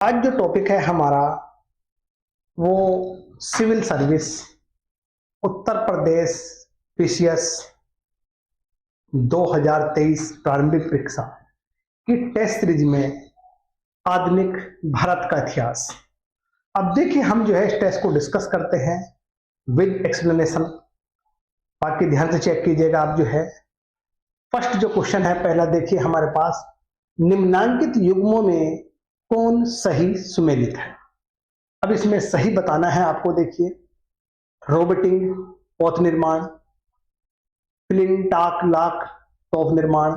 आज जो टॉपिक है हमारा वो civil service Uttar Pradesh PCS 2023 प्रारंभिक परीक्षा की टेस्ट सीरीज में आधुनिक भारत का इतिहास। अब देखिए हम जो है इस टेस्ट को डिस्कस करते हैं विद एक्सप्लेनेशन। बाकी ध्यान से चेक कीजिएगा। आप जो है फर्स्ट जो क्वेश्चन है पहला देखिए हमारे पास, निम्नांकित युग्मों में कौन सही सुमेलित है। अब इसमें सही बताना है आपको। देखिए रोबोटिंग पौध निर्माण, फ्लिंटाक लाक टॉप निर्माण,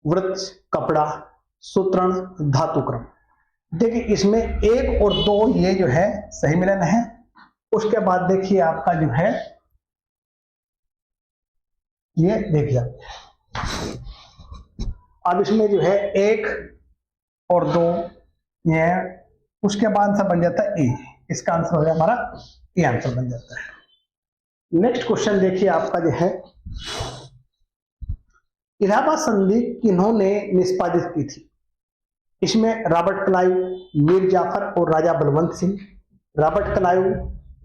वृक्ष कपड़ा, सूत्रण धातुक्रम। देखिए इसमें एक और दो ये जो है सही मिलन है। उसके बाद देखिए आपका जो है ये देखिए अब इसमें जो है एक और दो ये उसके बाद आंसर बन जाता है ए। इसका आंसर हो गया हमारा ए, आंसर बन जाता है। नेक्स्ट क्वेश्चन देखिए आपका जो है, इलाहाबाद संधि किन्होंने निष्पादित की थी। इसमें रॉबर्ट क्लाइव, मीर जाफर और राजा बलवंत सिंह, रॉबर्ट क्लाइव,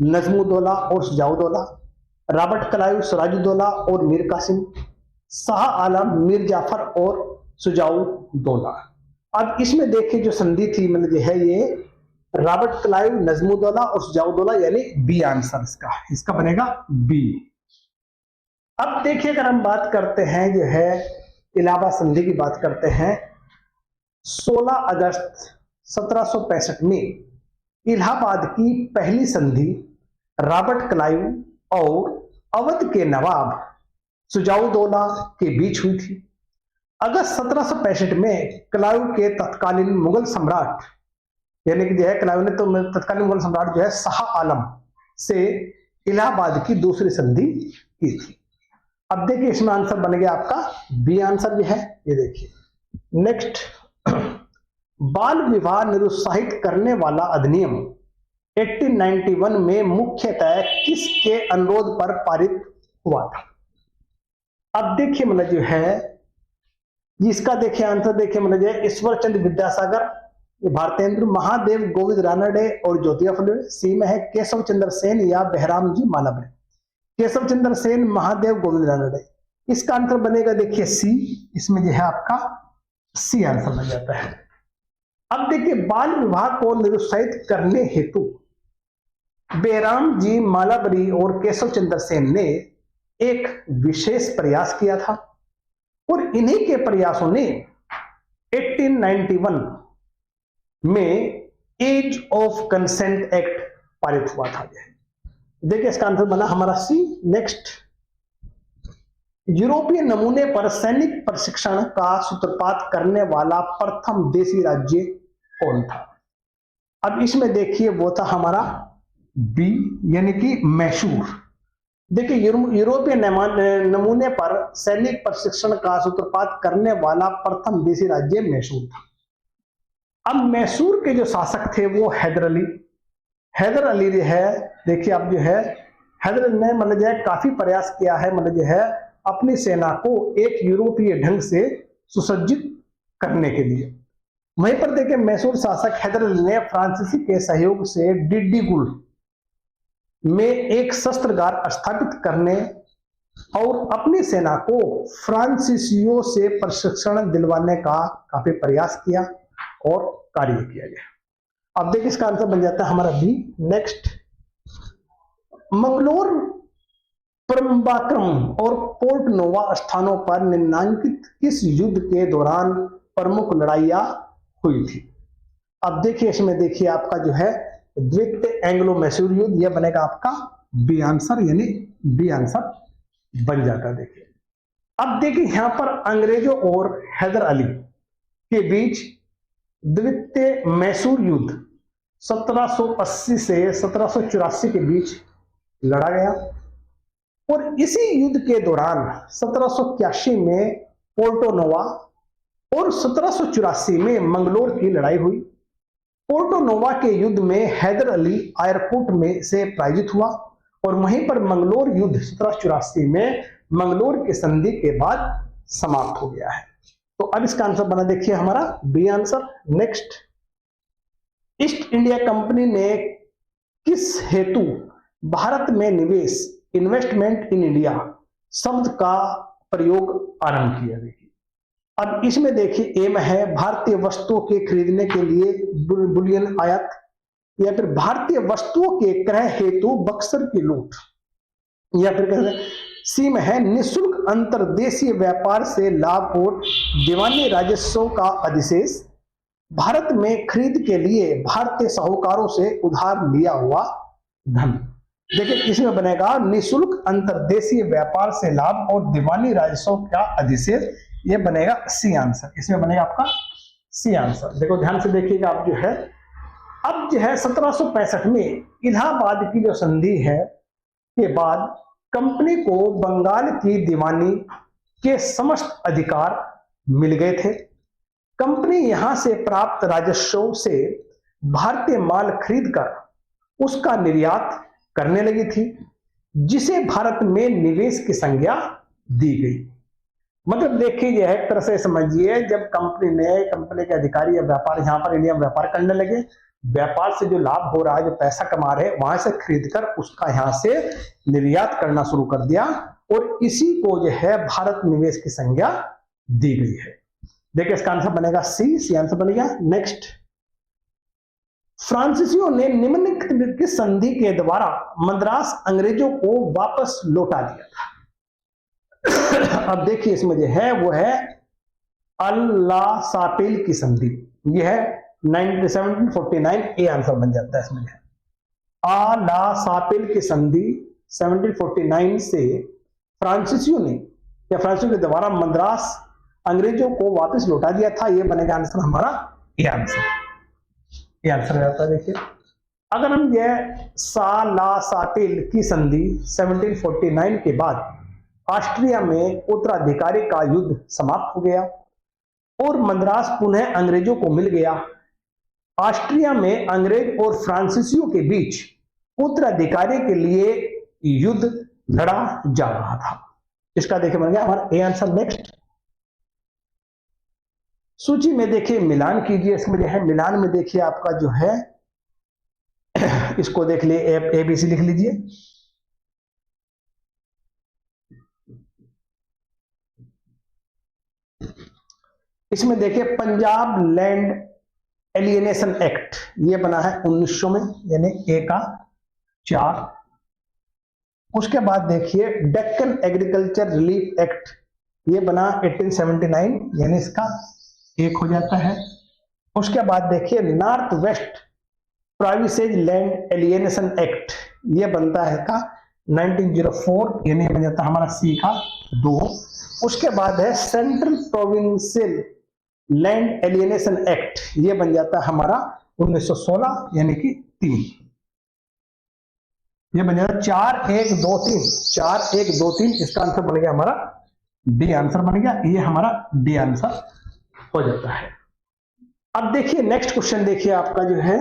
नजमुद्दौला और सुजाउद्दौला, रॉबर्ट क्लाइव, सिराजुद्दौला और मीर कासिम, शाह आलम, मीर जाफर और सुजाउद्दौला। अब इसमें देखिए जो संधि थी मतलब है ये रॉबर्ट क्लाइव, नजमुद्दौला और सुजाउद्दौला, यानी बी आंसर इसका बनेगा बी। अब देखिए अगर हम बात करते हैं जो है इलाहाबाद संधि की बात करते हैं, 16 अगस्त 1765 में इलाहाबाद की पहली संधि रॉबर्ट क्लाइव और अवध के नवाब सुजाउद्दौला के बीच हुई थी। अगस्त 1765 में क्लाइव के तत्कालीन मुगल सम्राट यानी कि जो है क्लाइव ने तो तत्कालीन मुगल सम्राट जो है शाह आलम से इलाहाबाद की दूसरी संधि की थी। अब देखिए इसमें आंसर बन गया आपका बी आंसर भी है। ये देखिए नेक्स्ट, बाल विवाह निरुत्साहित करने वाला अधिनियम 1891 में मुख्यतः किसके अनुरोध पर पारित हुआ था। अब देखिए मतलब जो है इसका देखिए आंसर देखिए मतलब है ईश्वर चंद्र विद्यासागर, भारतेंद्र, महादेव गोविंद रानडे और ज्योतिबा फुले। सी में है केशव चंद्र सेन या बहराम जी मालवीय। केशव चंद्र सेन, महादेव गोविंद रानडे। इसका आंसर बनेगा देखिए सी। इसमें जो है आपका सी आंसर बन जाता है। अब देखिए बाल विवाह को निरुत्साहित करने हेतु बहराम जी मालवीय और केशव चंद्र सेन ने एक विशेष प्रयास किया था और इन्हीं के प्रयासों ने 1891 में एज ऑफ कंसेंट एक्ट पारित हुआ था। देखिए इसका आंसर बना हमारा सी। नेक्स्ट, यूरोपीय नमूने पर सैनिक प्रशिक्षण का सूत्रपात करने वाला प्रथम देशी राज्य कौन था। अब इसमें देखिए वो था हमारा बी यानी कि मैसूर। देखिए यूरोपीय नमूने पर सैनिक प्रशिक्षण का सूत्रपात करने वाला प्रथम देशी राज्य मैसूर था। अब मैसूर के जो शासक थे वो हैदर अली जो है देखिए अब जो है हैदर अली ने मतलब जो है काफी प्रयास किया है मतलब जो है अपनी सेना को एक यूरोपीय ढंग से सुसज्जित करने के लिए। वहीं पर देखिए मैसूर शासक हैदर अली ने फ्रांसीसी के सहयोग से डिंडीगुल में एक शस्त्रागार स्थापित करने और अपनी सेना को फ्रांसीसियों से प्रशिक्षण दिलवाने का काफी प्रयास किया और कार्य किया गया। अब देखिए इसका आंसर बन जाता है हमारा बी। नेक्स्ट, मंगलोर, परम्बाक्रम और पोर्ट नोवा स्थानों पर निम्नांकित किस युद्ध के दौरान प्रमुख लड़ाइयां हुई थी। अब देखिए इसमें देखिए आपका जो है द्वितीय एंग्लो मैसूर युद्ध, यह बनेगा आपका बी आंसर यानी बी आंसर बन जाता है। देखिए अब देखिए यहां पर अंग्रेजों और हैदर अली के बीच द्वितीय मैसूर युद्ध 1780 से 1784 के बीच लड़ा गया और इसी युद्ध के दौरान 1781 में पोर्टो नोवा और 1784 में मंगलोर की लड़ाई हुई। पोर्टो नोवा के युद्ध में हैदर अली एयरपोर्ट में से पराजित हुआ और वहीं पर मंगलोर युद्ध 1784 में मंगलोर की संधि के बाद समाप्त हो गया है। तो अब इसका आंसर बना देखिए हमारा B answer. Next, East India Company ने किस हेतु भारत में निवेश, इन्वेस्टमेंट इन इंडिया शब्द का प्रयोग आरंभ किया? देखिए, अब इसमें देखिए एम है भारतीय वस्तुओं के खरीदने के लिए बुलियन आयात, या फिर भारतीय वस्तुओं के क्रय हेतु बक्सर की लूट, या फिर कहते सी में है निःशुल्क अंतरदेशीय व्यापार से लाभ और दीवानी राजस्व का अधिशेष, भारत में खरीद के लिए भारतीय साहूकारों से उधार लिया हुआ धन। देखिए इसमें बनेगा निःशुल्क अंतरदेशीय व्यापार से लाभ और दीवानी राजस्व का अधिशेष, ये बनेगा सी आंसर। इसमें बनेगा आपका सी आंसर। देखो ध्यान से देखिएगा आप जो है, अब जो है 1765 में इलाहाबाद की जो संधि है के बाद कंपनी को बंगाल की दीवानी के समस्त अधिकार मिल गए थे। कंपनी यहां से प्राप्त राजस्व से भारतीय माल खरीदकर उसका निर्यात करने लगी थी, जिसे भारत में निवेश की संज्ञा दी गई। मतलब देखिए यह एक तरह से समझिए, जब कंपनी के अधिकारी या व्यापार यहां पर इंडिया में व्यापार करने लगे, व्यापार से जो लाभ हो रहा है, जो पैसा कमा रहे हैं, वहां से खरीदकर उसका यहां से निर्यात करना शुरू कर दिया, और इसी को जो है भारत निवेश की संज्ञा दी गई है। देखिए इसका आंसर बनेगा सी आंसर बनेगा। नेक्स्ट, फ्रांसीसियों ने निम्नलिखित की संधि के द्वारा मद्रास अंग्रेजों को वापस लौटा दिया था। अब देखिए इसमें जो है वो है अल-ला-सापेल की संधि, यह है 1749, ए आंसर बन जाता है इसमें। अल-ला-सापेल की संधि 1749 से फ्रांसीसियों ने या फ्रांसीसियों के द्वारा मद्रास अंग्रेजों को वापस लौटा दिया था, यह बनेगा आंसर हमारा ए आंसर। ये आंसर रहता है। देखिए अगर हम यह सा-ला-सापेल की संधि 1749 के बाद ऑस्ट्रिया में उत्तराधिकारी का युद्ध समाप्त हो गया और मद्रास पुनः अंग्रेजों को मिल गया। ऑस्ट्रिया में अंग्रेज और फ्रांसीसियों के बीच उत्तराधिकारी के लिए युद्ध लड़ा जा रहा था। इसका देखिए बन गया हमारा ए आंसर। नेक्स्ट, सूची में देखिए मिलान कीजिए। इसमें जो है मिलान में देखिए आपका जो है इसको देख लिए, ABC लिख लीजिए। इसमें देखिए पंजाब लैंड एलियनेशन एक्ट, ये बना है 1900 में, यानी ए का 4। उसके बाद देखिए डेक्कन एग्रीकल्चर रिलीफ एक्ट, ये बना 1879, यानी इसका 1 हो जाता है। उसके बाद देखिए north west provinces land alienation act, ये बनता है का 1904, यानी बन जाता है हमारा सी का 2। उसके बाद है central provincial land alienation act, ये बन जाता है हमारा 1916, यानी कि 3। ये बन जाता है 4 1 2 3, 4 1 2 3। इसका आंसर बन गया हमारा डी आंसर बन गया, ये हमारा डी आंसर हो जाता है। अब देखिए नेक्स्ट क्वेश्चन देखिए आपका जो है,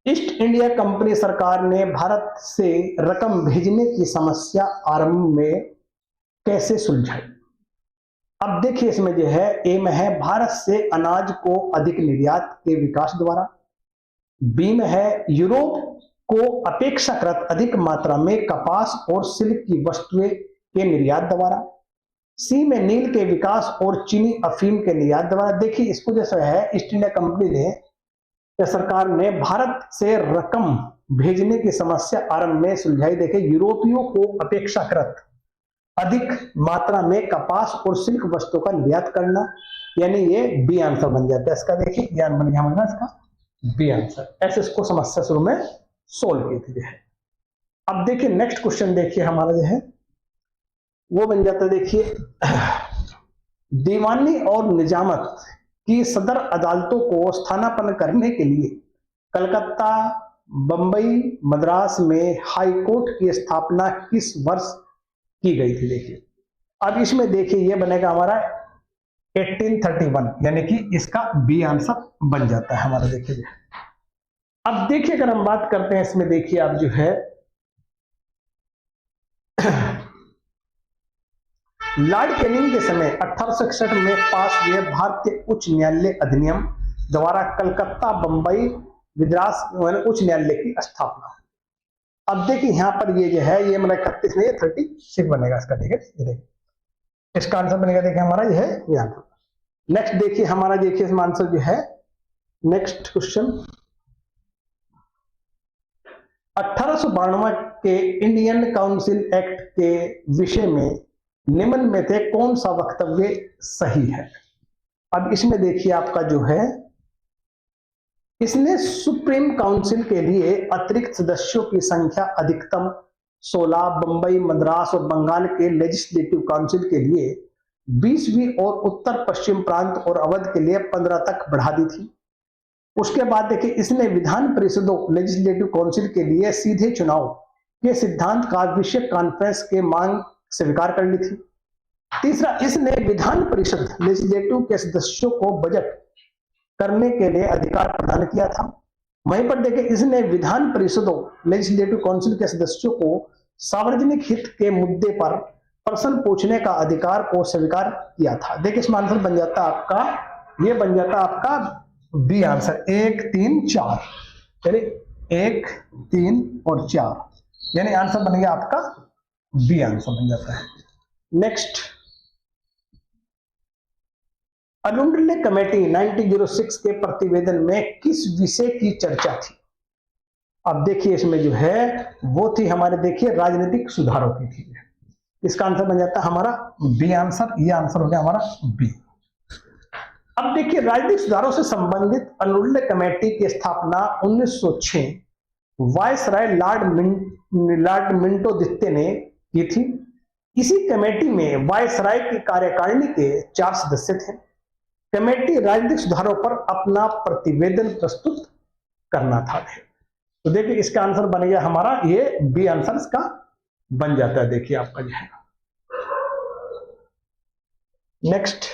ईस्ट इंडिया कंपनी सरकार ने भारत से रकम भेजने की समस्या आरंभ में कैसे सुलझाई? अब देखिए इसमें जो है ए में है भारत से अनाज को अधिक निर्यात के विकास द्वारा, बी में है यूरोप को अपेक्षाकृत अधिक मात्रा में कपास और सिल्क की वस्तुएं के निर्यात द्वारा, सी में नील के विकास और चीनी अफीम के निर्यात द्वारा। देखिए इसको जैसा है ईस्ट इंडिया कंपनी ने या सरकार ने भारत से रकम भेजने की समस्या आरंभ में सुलझाई। देखिए यूरोपियों को अपेक्षाकृत अधिक मात्रा में कपास और सिल्क वस्तुओं का निर्यात करना, यानी ये बी आंसर बन जाता है इसका। देखिए ज्ञान बन गया हमारा इसका बी आंसर। ऐसे इसको समस्या शुरू में सोल्व की थी। अब देखिए नेक्स्ट क्वेश्चन देखिए हमारा जो है वो बन जाता है, देखिए दीवानी और निजामत की सदर अदालतों को स्थानापन्न करने के लिए कलकत्ता, बंबई, मद्रास में हाई कोर्ट की स्थापना किस वर्ष की गई थी? देखिए अब इसमें देखिए ये बनेगा हमारा 1831, यानी कि इसका बी आंसर बन जाता है हमारा। देखिए अब देखिए अगर हम बात करते हैं इसमें देखिए आप जो है लॉर्ड कैनिंग के समय 1861 में पास हुए भारतीय उच्च न्यायालय अधिनियम द्वारा कलकत्ता बंबई मद्रास उच्च न्यायालय की स्थापना। अब देखिए यहाँ पर ये जो है ये मतलब 31 नहीं 36 बनेगा इसका, ठीक है। ये देखिए इसका आंसर बनेगा, देखिए हमारा ये है ये आंसर। नेक्स्ट देखिए हमारा, देखिए इसमें आंसर जो है नेक्स्ट क्वेश्चन 1892 के इंडियन काउंसिल एक्ट के विषय में निम्न में से कौन सा वक्तव्य सही है। अब इसमें देखिए आपका जो है इसने सुप्रीम काउंसिल के लिए अतिरिक्त सदस्यों की संख्या अधिकतम 16, बंबई मद्रास और बंगाल के लेजिस्लेटिव काउंसिल के लिए 20वीं और उत्तर पश्चिम प्रांत और अवध के लिए 15 तक बढ़ा दी थी। उसके बाद देखिए इसने विधान परिषदों लेजिस्लेटिव काउंसिल के लिए सीधे चुनाव के सिद्धांत का विश्व कॉन्फ्रेंस के मांग स्वीकार कर ली थी। तीसरा, इसने विधान परिषद लेजिस्लेटिव के सदस्यों को बजट करने के लिए अधिकार प्रदान किया था। वहीं पर देखिए इसने विधान परिषदों लेजिस्लेटिव काउंसिल के सदस्यों को सार्वजनिक हित के मुद्दे पर प्रश्न पूछने का अधिकार को स्वीकार किया था। देखिए इसमें आंसर बन जाता आपका, ये बन जाता आपका बी आंसर 1, 3, 4, यानी 1, 3 और 4, यानी आंसर बन गया आपका बी आंसर बन जाता है। नेक्स्ट, अनुमंडलीय कमेटी 1906 के प्रतिवेदन में किस विषय की चर्चा थी। अब देखिए इसमें जो है वो थी हमारे, देखिए राजनीतिक सुधारों की थी। इसका आंसर बन जाता है हमारा बी आंसर, ये आंसर हो गया हमारा बी। अब देखिए राजनीतिक सुधारों से संबंधित अनुमंडलीय कमेटी की स्थापना 1906 वायसराय लॉर्ड मिंटो द्वितीय ने की थी। इसी कमेटी में वायसराय की कार्यकारिणी के 4 सदस्य थे। कमेटी राजनीतिक सुधारों पर अपना प्रतिवेदन प्रस्तुत करना था। तो देखिए इसका आंसर बन गया हमारा ये बी आंसर इसका बन जाता है। देखिए आपका जो है नेक्स्ट,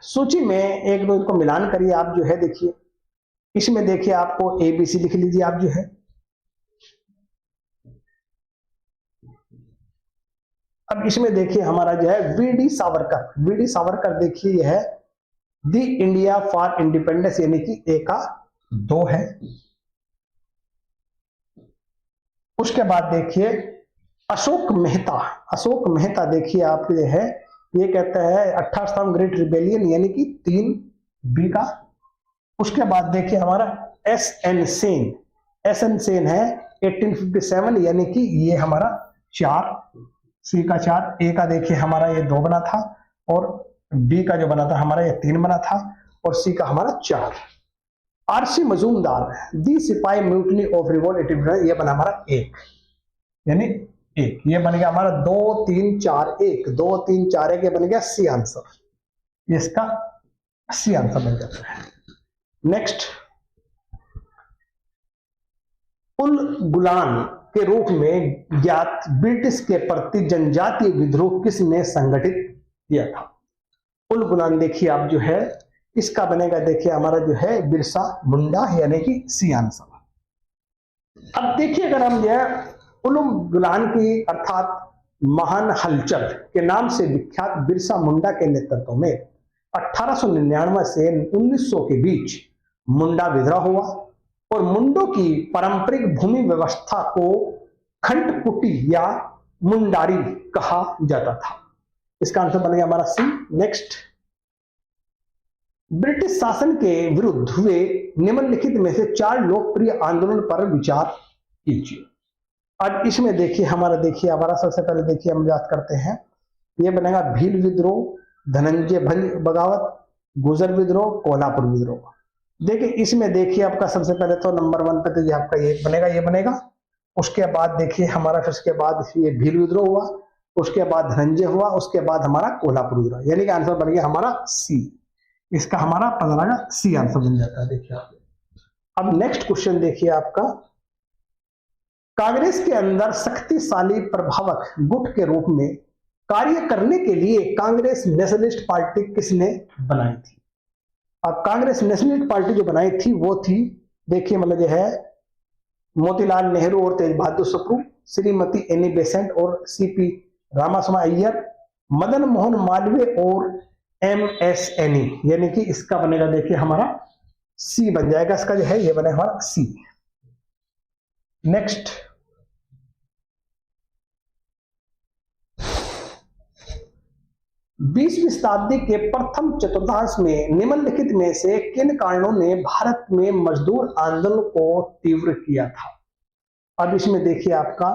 सूची में एक दो को मिलान करिए आप जो है। देखिए इसमें देखिए आपको ABC लिख लीजिए आप जो है। अब इसमें देखिए हमारा जो है वीडी सावरकर देखिए यह है दी इंडिया फॉर इंडिपेंडेंस, यानी कि ए का 2 है। उसके बाद देखिए अशोक मेहता देखिए आप ये है, ये कहता है 88वां ग्रेट रिबेलियन, यानी कि 3 बी का। उसके बाद देखिए हमारा SN सेन है 1857, यानी कि ये हमारा 4, सी का 4, ए का देखिए हमारा ये 2 बना था और बी का जो बना था हमारा ये 3 बना था और सी का हमारा 4। RC मजूमदार दी सिपाही म्यूटनी ऑफ रिवोल्ट, ये बना हमारा 1, यानी 1, ये बन गया हमारा 2, 3, 4, 1, 2, 3, 4, 1, ये बन गया सी आंसर, ये इसका सी आंसर बन जाता है। नेक्स्ट, उल गुलान के रूप में ज्ञात ब्रिटिश के प्रति जनजातीय विद्रोह किसने संगठित किया था। उल गुलान देखिए आप जो है इसका बनेगा देखिए हमारा जो है बिरसा मुंडा, यानी कि सी आंसर। अब देखिए अगर हम जो है उल गुलान की अर्थात महान हलचल के नाम से विख्यात बिरसा मुंडा के नेतृत्व में 1899 से 1900 के बीच मुंडा विद्रोह हुआ और मुंडों की पारंपरिक भूमि व्यवस्था को खंडकुटी या मुंडारी कहा जाता था। इसका आंसर बन गया हमारा सी। नेक्स्ट, ब्रिटिश शासन के विरुद्ध हुए निम्नलिखित में से 4 लोकप्रिय आंदोलन पर विचार कीजिए। अब इसमें देखिए हमारा सबसे पहले देखिए हम याद करते हैं, यह बनेगा भील विद्रोह, धनंजय भंज बगावत, गुजर विद्रोह, कोल्हापुर विद्रोह। देखिए इसमें देखिए आपका सबसे पहले तो नंबर 1 पे तो ये आपका ये बनेगा। उसके बाद देखिए हमारा फिर उसके बाद ये भील विद्रोह हुआ, उसके बाद धनंजय हुआ, उसके बाद हमारा कोल्हापुर विद्रोह, यानी कि आंसर बन गया हमारा सी। इसका हमारा 15 का सी आंसर बन जाता है। देखिए आप अब नेक्स्ट क्वेश्चन देखिए आपका, कांग्रेस के अंदर शक्तिशाली प्रभावक गुट के रूप में कार्य करने के लिए कांग्रेस नेशनलिस्ट पार्टी किसने बनाई थी। अब कांग्रेस नेशनलिस्ट पार्टी जो बनाई थी वो थी देखिए मतलब जो है मोतीलाल नेहरू और तेज बहादुर सप्रू, श्रीमती एनी बेसेंट और CP रामास्वामी अय्यर, मदन मोहन मालवीय और MSNE, यानी कि इसका बनेगा देखिए हमारा सी बन जाएगा, इसका जो है ये बनेगा हमारा सी। नेक्स्ट, बीसवीं शताब्दी के प्रथम चतुर्थांश में निम्नलिखित में से किन कारणों ने भारत में मजदूर आंदोलन को तीव्र किया था? अब इसमें देखिए आपका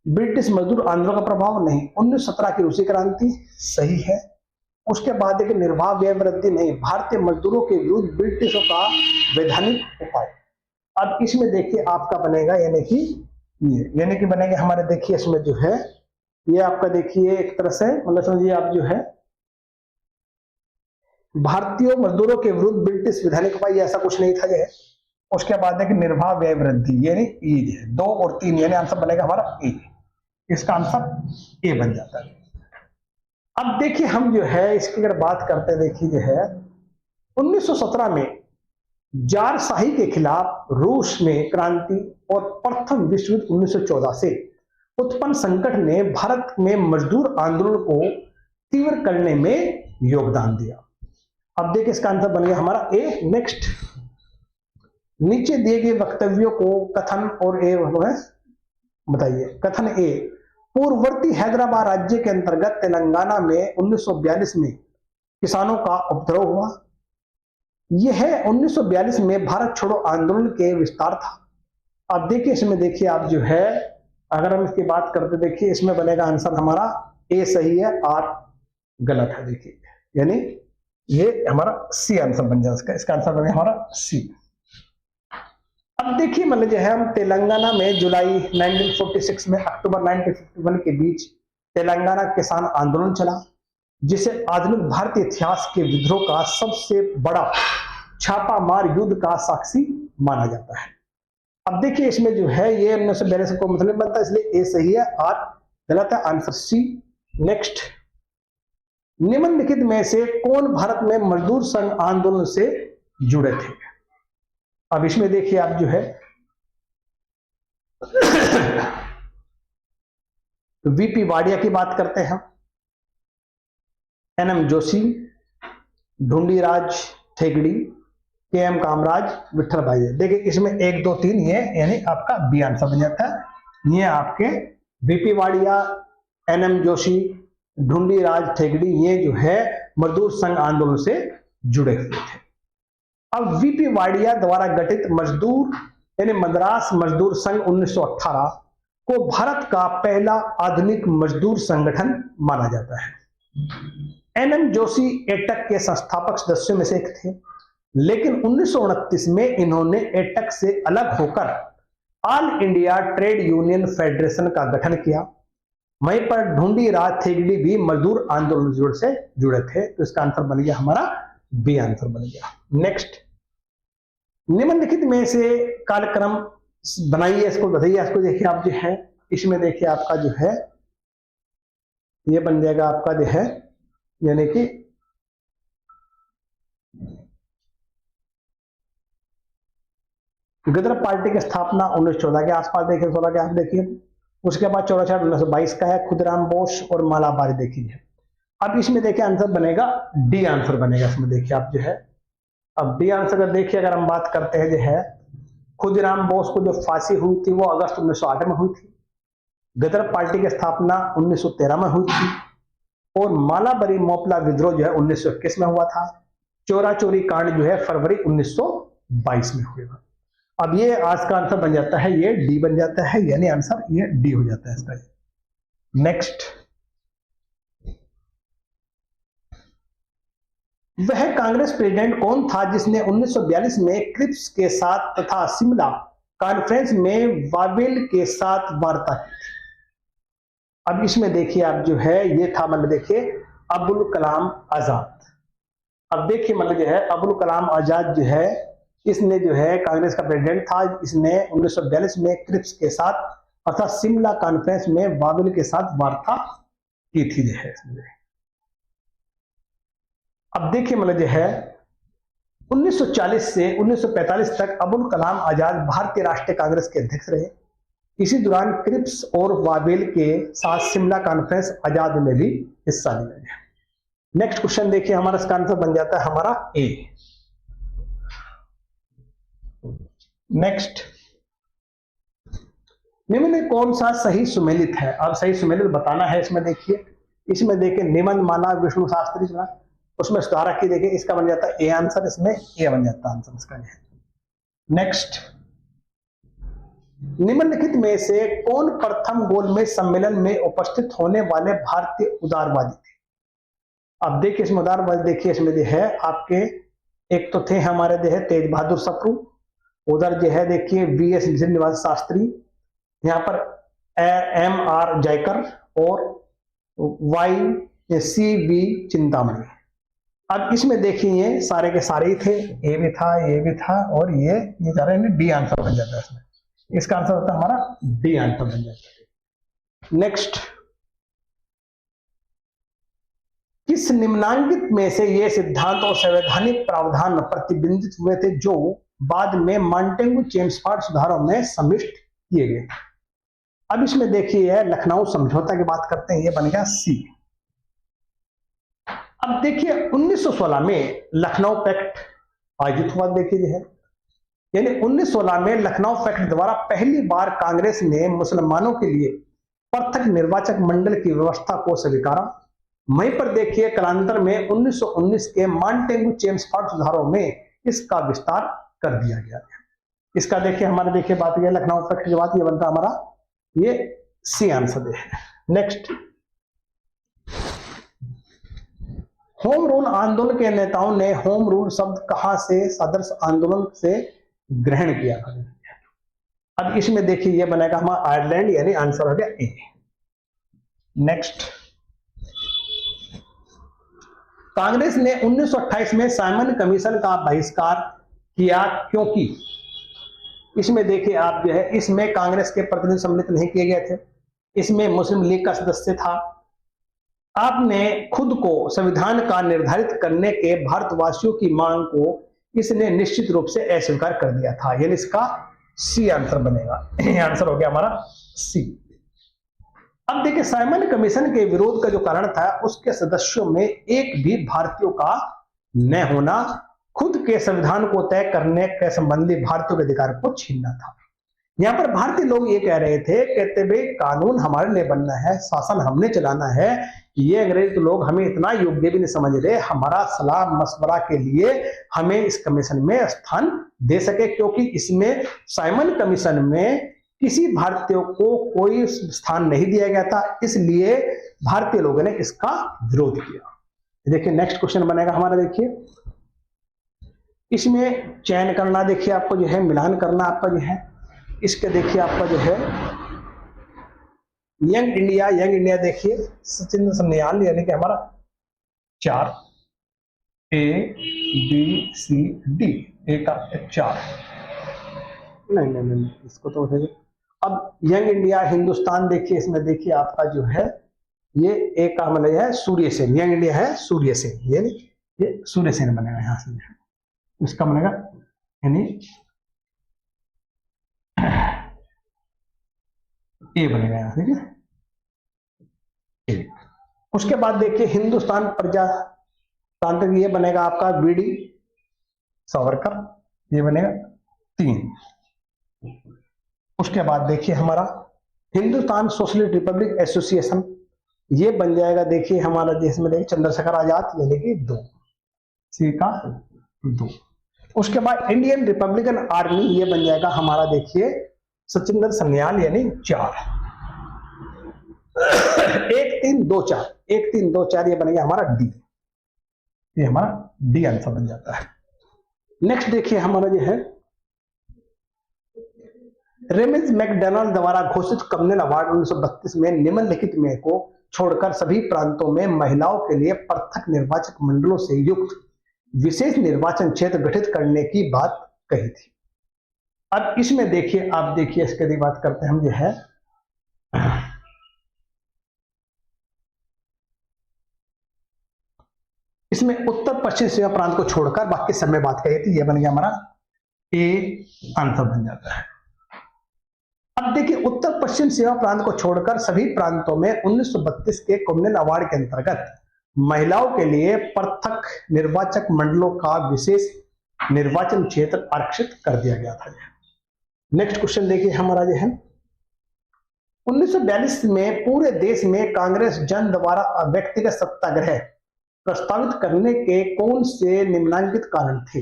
ब्रिटिश मजदूर आंदोलन का प्रभाव नहीं, 1917 की रूसी क्रांति सही है। उसके बाद एक निर्वाह व्यय वृद्धि नहीं, भारतीय मजदूरों के विरुद्ध ब्रिटिशों का वैधानिक उपाय। अब इसमें देखिए आपका बनेगा यानी कि ये, यानी कि बनेगा हमारे देखिए इसमें जो है ये आपका देखिए एक तरह से मतलब समझिए आप जो है भारतीय मजदूरों के विरुद्ध ब्रिटिश वैधानिक उपाय, ऐसा कुछ नहीं था जो है। उसके बाद है कि निर्वाह व्यय वृद्धि, यानी ई है 2 और 3, यानी आंसर बनेगा हमारा ए, इसका आंसर ए बन जाता है। अब देखिए हम जो है इसकी अगर बात करते हैं, देखिए जो है 1917 में जार शाही के खिलाफ रूस में क्रांति और प्रथम विश्व युद्ध 1914 से उत्पन्न संकट ने भारत में मजदूर आंदोलन को तीव्र करने में योगदान दिया। अब देखिए इसका आंसर बन गया हमारा ए। नेक्स्ट, नीचे दिए गए वक्तव्यों को कथन और ए बताइए। कथन ए, पूर्ववर्ती हैदराबाद राज्य के अंतर्गत तेलंगाना में 1942 में किसानों का उपद्रव हुआ। यह 1942 में भारत छोड़ो आंदोलन के विस्तार था। अब देखिए इसमें देखिए आप जो है अगर हम इसकी बात करते देखिए इसमें बनेगा आंसर हमारा ए सही है, आर गलत है। देखिए यानी ये हमारा सी आंसर बन जाएगा, इसका आंसर बनेगा हमारा सी। अब देखिए मतलब जो है हम तेलंगाना में जुलाई 1946 में अक्टूबर 1951 के बीच तेलंगाना किसान आंदोलन चला, जिसे आधुनिक भारतीय इतिहास के विद्रोह का सबसे बड़ा छापामार युद्ध का साक्षी माना जाता है। अब देखिए इसमें जो है ये 1942 को मतलब बनता है, इसलिए ए सही है, आर गलत है, आंसर सी। नेक्स्ट, निम्नलिखित में से कौन भारत में मजदूर संघ आंदोलन से जुड़े थे? अब इसमें देखिए आप जो है वीपी वाडिया की बात करते हैं, NM जोशी, ढूंढीराज ठेगड़ी, KM कामराज, विठल भाई। देखिए इसमें 1 2 3 ये यानी आपका बी आंसर बन जाता है। ये आपके वीपी वाडिया, NM जोशी, ढूंढीराज ठेगड़ी ये जो है मजदूर संघ आंदोलन से जुड़े हुए थे। अब वीपी वाडिया द्वारा गठित मजदूर यानी मद्रास मजदूर संघ 1918 को भारत का पहला आधुनिक मजदूर संगठन माना जाता है। NM जोशी एटक के संस्थापक सदस्यों में से एक थे, लेकिन 1929 में इन्होंने एटक से अलग होकर all India trade union federation का गठन किया। वहीं पर ढूंढीराज ठेगड़ी भी मजदूर आंदोलन से जुड़े थे, तो इसका आंसर बन गया हमारा बी आंसर बन गया। नेक्स्ट, निम्नलिखित में से कार्यक्रम बनाइए, इसको बताइए। इसको देखिए आप जो है इसमें देखिए आपका जो है ये बन जाएगा आपका जो है यानी कि गदर पार्टी की स्थापना 1914 के आसपास देखिए, 16 के आसपास देखिए। उसके बाद 1922 का है खुदराम बोस और मालाबार देखिए। अब इसमें देखिए आंसर बनेगा डी आंसर बनेगा इसमें देखिए आप जो है। अब डी आंसर अगर देखिए अगर हम बात करते हैं जो है खुदराम बोस को जो फांसी हुई थी वो अगस्त 1908 में हुई थी। गदर पार्टी की स्थापना 1913 में हुई थी और मालाबारी मोपला विद्रोह जो है 1921 में हुआ था। चोरा चोरी कांड जो है फरवरी 1922 में हुआ। अब ये आज का आंसर बन जाता है, ये डी बन जाता है, यानी आंसर ये डी हो जाता है इसका। नेक्स्ट, वह कांग्रेस प्रेसिडेंट कौन था जिसने 1942 में क्रिप्स के साथ तथा शिमला कॉन्फ्रेंस में वावेल के साथ वार्ता की थी? अब इसमें देखिए आप जो है ये था मतलब देखिए अबुल कलाम आजाद। अब देखिए मतलब जो है अबुल कलाम आजाद जो है इसने जो है कांग्रेस का प्रेसिडेंट था, इसने 1942 में क्रिप्स के साथ अर्थात शिमला कॉन्फ्रेंस में वावेल के साथ वार्ता की थी जो है। अब देखिए मतलब जो है 1940 से 1945 तक अबुल कलाम आजाद भारतीय राष्ट्रीय कांग्रेस के अध्यक्ष रहे। इसी दौरान क्रिप्स और वावेल के साथ शिमला कॉन्फ्रेंस आजाद में भी हिस्सा लिया। नेक्स्ट क्वेश्चन देखिए, हमारा इसका आंसर बन जाता है हमारा ए। नेक्स्ट, निम्न में कौन सा सही सुमेलित है? अब सही सुमेलित बताना है। इसमें देखिए, निबंध माला विष्णु शास्त्री का, उसमें सुधारक की देखिए, इसका बन जाता है ए आंसर, इसमें ए बन जाता है आंसर इसका। नेक्स्ट, निम्नलिखित में से कौन प्रथम गोलमेज सम्मेलन में उपस्थित होने वाले भारतीय उदारवादी थे? अब देखिए इसमें उदारवादी देखिए, इसमें जो है आपके एक तो थे हमारे जो है तेज बहादुर सप्रू, उधर जो है देखिए वीएस श्रीनिवास शास्त्री, यहाँ पर एम आर जयकर और वाई सी वी चिंतामणि। अब इसमें देखिए सारे के सारे ही थे, ए भी था, ये भी था और ये सारे डी आंसर बन जाता है इसमें। इसका आंसर होता है हमारा डी आंसर बन जाता है। नेक्स्ट, किस निम्नांकित में से ये सिद्धांत और संवैधानिक प्रावधान प्रतिबिंबित हुए थे जो बाद में मॉन्टेगू चेम्सफोर्ड सुधारों में सम्मिलित किए गए? अब इसमें देखिए लखनऊ समझौता की बात करते हैं, ये बन गया सी। अब देखिए 1916 में लखनऊ पैक्ट आयोजित हुआ, देखिए है, यानी 1916 में लखनऊ पैक्ट द्वारा पहली बार कांग्रेस ने मुसलमानों के लिए पृथक निर्वाचक मंडल की व्यवस्था को स्वीकारा। वहीं पर देखिए कालांतर में 1919 के मॉन्टेगू चेम्सफोर्ड सुधारों में इसका विस्तार कर दिया गया। इसका देखिए हमारे देखिए बात यह लखनऊ पैक्ट की बात, ये बनता हमारा ये सी आंसर है। नेक्स्ट, होम रूल आंदोलन के नेताओं ने होम रूल शब्द कहां से सदर्श आंदोलन से ग्रहण किया? अब इसमें देखिए ये बनेगा हमारा आयरलैंड, यानी आंसर हो गया ए। नेक्स्ट, कांग्रेस ने 1928 में साइमन कमीशन का बहिष्कार किया क्योंकि? इसमें देखिए आप जो है, इसमें कांग्रेस के प्रतिनिधि सम्मिलित नहीं किए गए थे, इसमें मुस्लिम लीग का सदस्य था। आपने खुद को संविधान का निर्धारित करने के भारतवासियों की मांग को इसने निश्चित रूप से अस्वीकार कर दिया था, यानी इसका सी आंसर बनेगा। आंसर हो गया हमारा सी। अब देखिए साइमन कमीशन के विरोध का जो कारण था, उसके सदस्यों में एक भी भारतीयों का न होना खुद के संविधान को तय करने के संबंधी भारतीयों के अधिकार को छीनना था। यहाँ पर भारतीय लोग ये कह रहे थे, कहते भाई कानून हमारे लिए बनना है, शासन हमने चलाना है, ये अंग्रेज लोग हमें इतना योग्य भी नहीं समझ रहे, हमारा सलाह मशवरा के लिए हमें इस कमीशन में स्थान दे सके, क्योंकि इसमें साइमन कमीशन में किसी भारतीय को कोई स्थान नहीं दिया गया था, इसलिए भारतीय लोगों ने इसका विरोध किया। देखिए नेक्स्ट क्वेश्चन बनेगा हमारा, देखिए इसमें चयन करना, देखिए आपको जो है मिलान करना आपका जो है, इसके देखिए आपका जो है यंग इंडिया देखिए सचिन सन्याल, यानी कि हमारा 4 A B C D, ए का 4 नहीं इसको तो है। अब यंग इंडिया हिंदुस्तान देखिए, इसमें देखिए आपका जो है ये एक का मतलब है सूर्य सेन, यंग इंडिया है सूर्य सेन, यानी ये सूर्य सेन बनेगा, यहां से इसका बनेगा यानी ए बनेगा यहां, ठीक है ए। उसके बाद देखिए हिंदुस्तान प्रजातांत्रिक, ये बनेगा आपका बीडी सावरकर, ये बनेगा 3। उसके बाद देखिए हमारा हिंदुस्तान सोशलिस्ट रिपब्लिक एसोसिएशन, ये बन जाएगा देखिए हमारा जिसमें देखिए चंद्रशेखर आजाद, यानी कि 2, सी का 2। उसके बाद इंडियन रिपब्लिकन आर्मी, ये बन जाएगा हमारा देखिए सचिंदर सन्याल, यानी 4। 1 3 2 4, 1 3 2 4, ये बनेगा हमारा डी, ये हमारा डी आंसर बन जाता है। नेक्स्ट देखिए हमारा जो है रेमिज मैकडोनाल्ड द्वारा घोषित कम्युनल अवार्ड 1932 में निम्नलिखित में को छोड़कर सभी प्रांतों में महिलाओं के लिए पृथक निर्वाचक मंडलों से युक्त विशेष निर्वाचन क्षेत्र गठित करने की बात कही थी। अब इसमें देखिए आप देखिए इसके बात करते हैं हम जो है इसमें उत्तर पश्चिम सीमा प्रांत को छोड़कर बाकी सब में बात कही थी, ये बन गया हमारा ए आंसर बन जाता है। अब देखिए उत्तर पश्चिम सीमा प्रांत को छोड़कर सभी प्रांतों में 1932 के कम्युनल अवार्ड के अंतर्गत महिलाओं के लिए पृथक निर्वाचक मंडलों का विशेष निर्वाचन क्षेत्र आरक्षित कर दिया गया था। नेक्स्ट क्वेश्चन देखिए हमारा जो है 1942 में पूरे देश में कांग्रेस जन द्वारा व्यक्तिगत सत्याग्रह प्रस्तावित करने के कौन से निम्नलिखित कारण थे।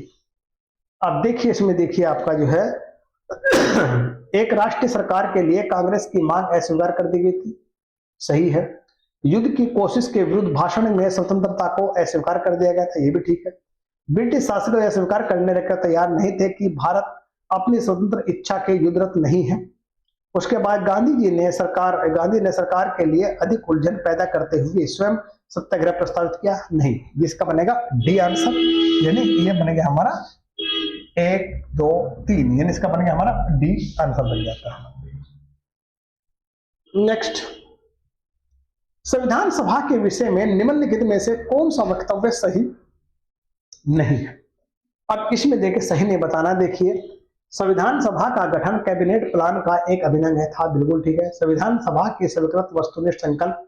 अब देखिए इसमें देखिए आपका जो है एक राष्ट्रीय सरकार के लिए कांग्रेस की मांग अस्वीकार कर दी गई थी, सही है। युद्ध की कोशिश के विरुद्ध भाषण में स्वतंत्रता को अस्वीकार कर दिया गया था, ये भी ठीक है। ब्रिटिश शासक यह स्वीकार करने का तैयार नहीं थे कि भारत अपनी स्वतंत्र इच्छा के युद्धरत नहीं है। उसके बाद गांधी ने सरकार के लिए अधिक उलझन पैदा करते हुए स्वयं सत्याग्रह प्रस्तावित किया नहीं। जिसका बनेगा डी आंसर, यानी ये बनेगा हमारा 1 2 3, यानी इसका बनेगा हमारा डी आंसर बन जाता है। नेक्स्ट, संविधान सभा के विषय में निम्नलिखित में से कौन सा वक्तव्य सही नहीं है। अब इसमें देखिए सही नहीं बताना। देखिए संविधान सभा का गठन कैबिनेट प्लान का एक अभिन्न था, बिल्कुल ठीक है। संविधान सभा के स्वीकृत वस्तुनिष्ठ संकल्प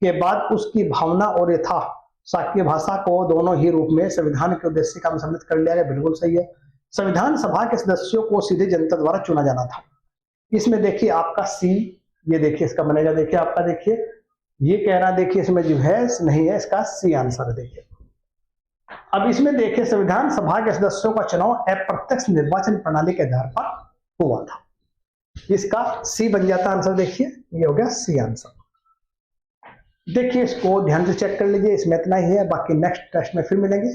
के बाद उसकी भावना और यथा शाक्य भाषा को दोनों ही रूप में संविधान के उद्देश्य का सम्मिलित कर लिया गया, बिल्कुल सही है। संविधान सभा के सदस्यों को सीधे जनता द्वारा चुना जाना था। इसमें देखिए आपका सी, ये देखिए इसका बनेगा, देखिए आपका देखिए ये कह रहा देखिए इसमें जो है नहीं है, इसका सी आंसर है। देखिए अब इसमें देखिए संविधान सभा के सदस्यों का चुनाव अप्रत्यक्ष निर्वाचन प्रणाली के आधार पर हुआ था, इसका सी बन जाता आंसर। देखिए ये हो गया सी आंसर। देखिए इसको ध्यान से चेक कर लीजिए, इसमें इतना ही है, बाकी नेक्स्ट टेस्ट में फिर मिलेंगे।